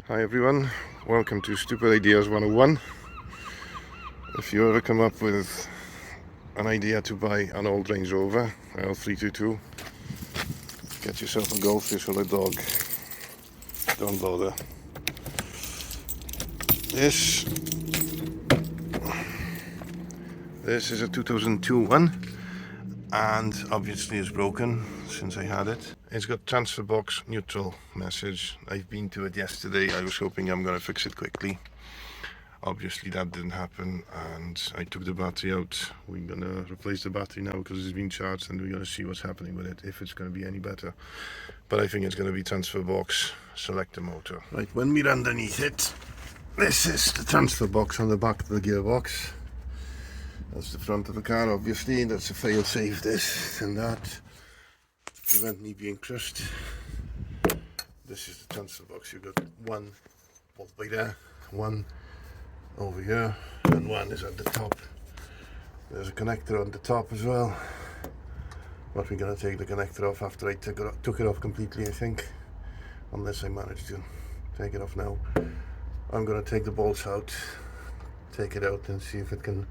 Hi everyone, welcome to Stupid Ideas 101. If you ever come up with an idea to buy an old Range Rover L322, get yourself a goldfish or a dog, don't bother. This is a 2002 one, and obviously it's broken since I had it. It's got transferbox neutral message. I've been to it yesterday. I was hoping I'm going to fix it quickly. Obviously that didn't happen, and I took the battery out. We're going to replace the battery now because it's been charged, and we're going to see what's happening with it, if it's going to be any better. But I think it's going to be transferbox selector motor. Right, when we're underneath it, this is the transferbox on the back of the gearbox. That's the front of the car, obviously. That's a fail-safe, this and that, to prevent me being crushed. This is the transfer box. You've got one bolt by there, one over here, and one is at the top. There's a connector on the top as well, but we're going to take the connector off after I took it off completely, I think, unless I manage to take it off now. I'm going to take the bolts out, take it out, and see if it can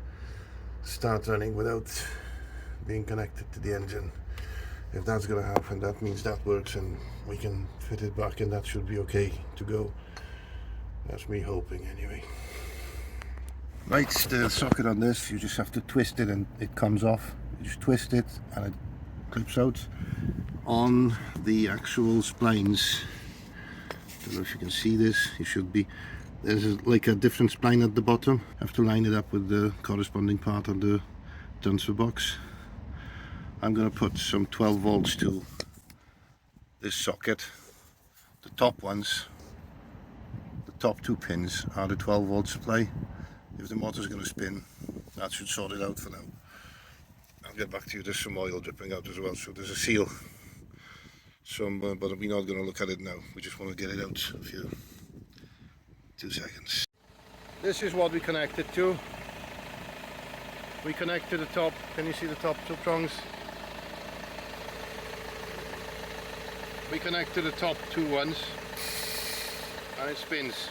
start running without being connected to the engine. If that's going to happen, that means that works and we can fit it back, and that should be okay to go. That's me hoping anyway. Right, the socket on this, you just have to twist it and it comes off. You just twist it and it clips out. On the actual splines, don't know if you can see this, you should be, there's like a different spline at the bottom. You have to line it up with the corresponding part on the transfer box. I'm going to put some 12 volts to this socket. The top ones, the top two pins, are the 12 volt supply. If the motor's going to spin, that should sort it out for now. I'll get back to you. There's some oil dripping out as well, so there's a seal. But we're not going to look at it now. We just want to get it out a few 2 seconds. This is what we connected to. We connect to the top. Can you see the top two prongs? We connect to the top two ones, and it spins.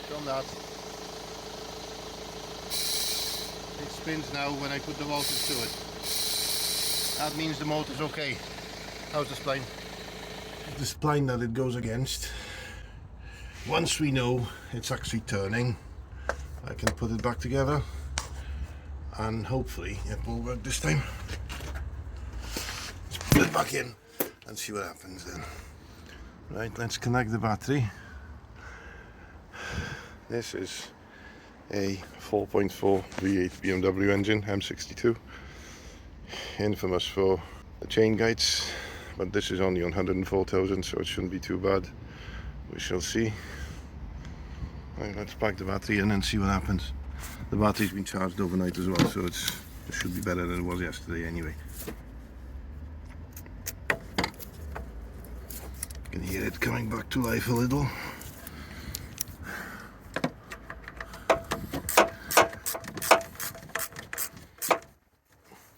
Done that. It spins now when I put the voltage to it. That means the motor's okay. How's the spline? The spline that it goes against. Once we know it's actually turning, I can put it back together, and hopefully it will work this time. Let's put it back in and see what happens then. Right, let's connect the battery. This is a 4.4 V8 BMW engine, M62, infamous for the chain guides, but this is only on 104,000, so it shouldn't be too bad. We shall see. Right, let's plug the battery in and see what happens. The battery's been charged overnight as well, so it should be better than it was yesterday anyway. You can hear it coming back to life a little.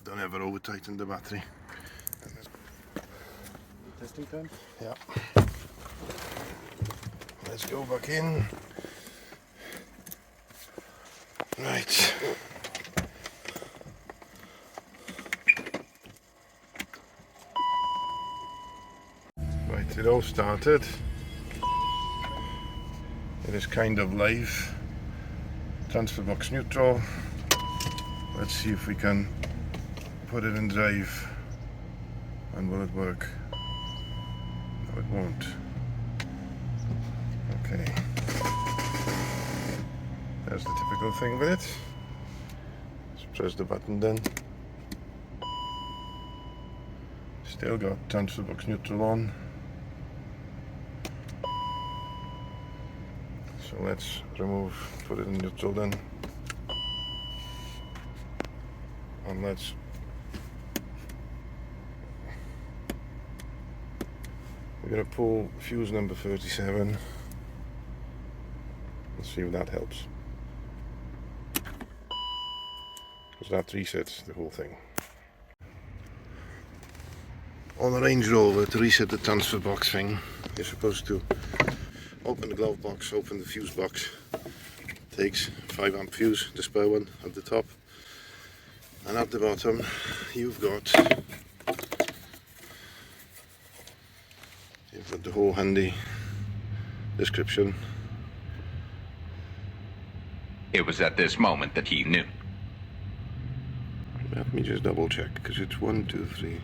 Don't ever over tighten the battery. Testing time? Yeah. Let's go back in. Right. Right, it all started. It is kind of live. Transfer box neutral. Let's see if we can put it in drive, and will it work? No, it won't. Okay. There's the typical thing with it. Let's press the button then. Still got transfer box neutral on. So let's put it in neutral then. And we're going to pull fuse number 37. Let's see if that helps. Because that resets the whole thing. On the Range Rover, to reset the transfer box thing, you're supposed to open the glove box, open the fuse box. Takes 5 amp fuse, the spare one at the top, and at the bottom you've got the whole handy description. It was at this moment that he knew. Let me just double check, because it's 1, 2, 3.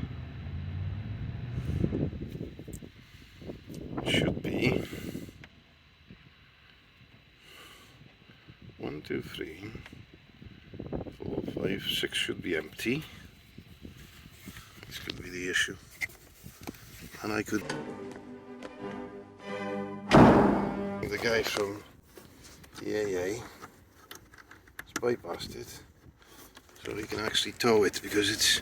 Should be 1, 2, 3, 4, 5, 6 should be empty. This could be the issue. And I could... The guy from the AA has bypassed it, so he can actually tow it, because it's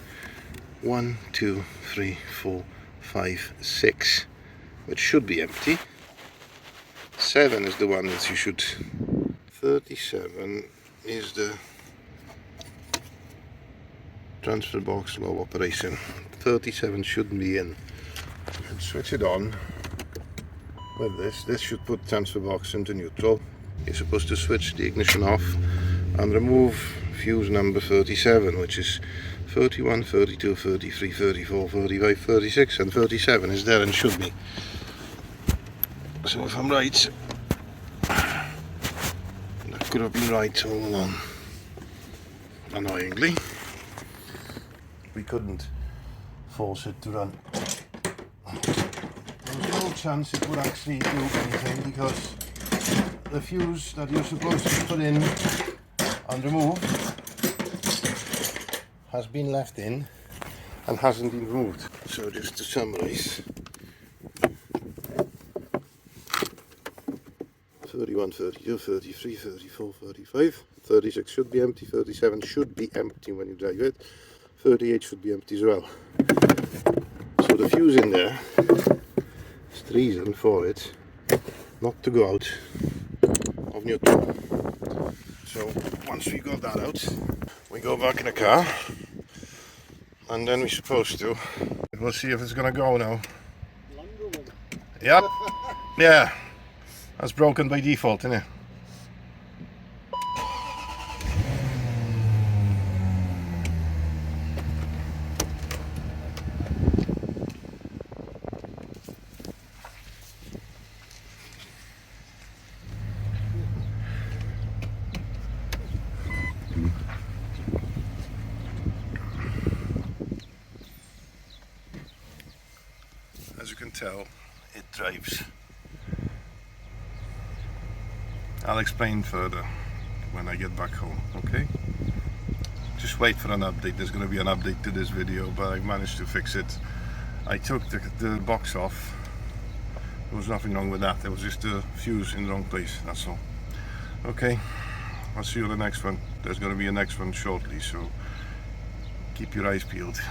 1, 2, 3, 4, 5, 6, which should be empty. 7 is the one that you should... 37 is the transfer box low operation. 37 shouldn't be in. And switch it on with this. This should put transfer box into neutral. You're supposed to switch the ignition off and remove fuse number 37, which is 31, 32, 33, 34, 35, 36, and 37 is there and should be. So if I'm right, that could have been right all along. Annoyingly, we couldn't force it to run. There was no chance it would actually do anything, because the fuse that you're supposed to put in and remove has been left in and hasn't been removed. So just to summarize, 31, 32, 33, 34, 35, 36 should be empty, 37 should be empty when you drive it, 38 should be empty as well. So the fuse in there is the reason for it not to go out of neutral. So once we got that out, we go back in the car, and then we're supposed to. We'll see if it's gonna go now. Land Rover. Yep. Yeah. That's broken by default, isn't it? As you can tell, it drives. I'll explain further when I get back home, okay? Just wait for an update. There's going to be an update to this video, but I managed to fix it. I took the box off. There was nothing wrong with that. There was just a fuse in the wrong place, that's all. Okay, I'll see you on the next one. There's going to be a next one shortly, so keep your eyes peeled.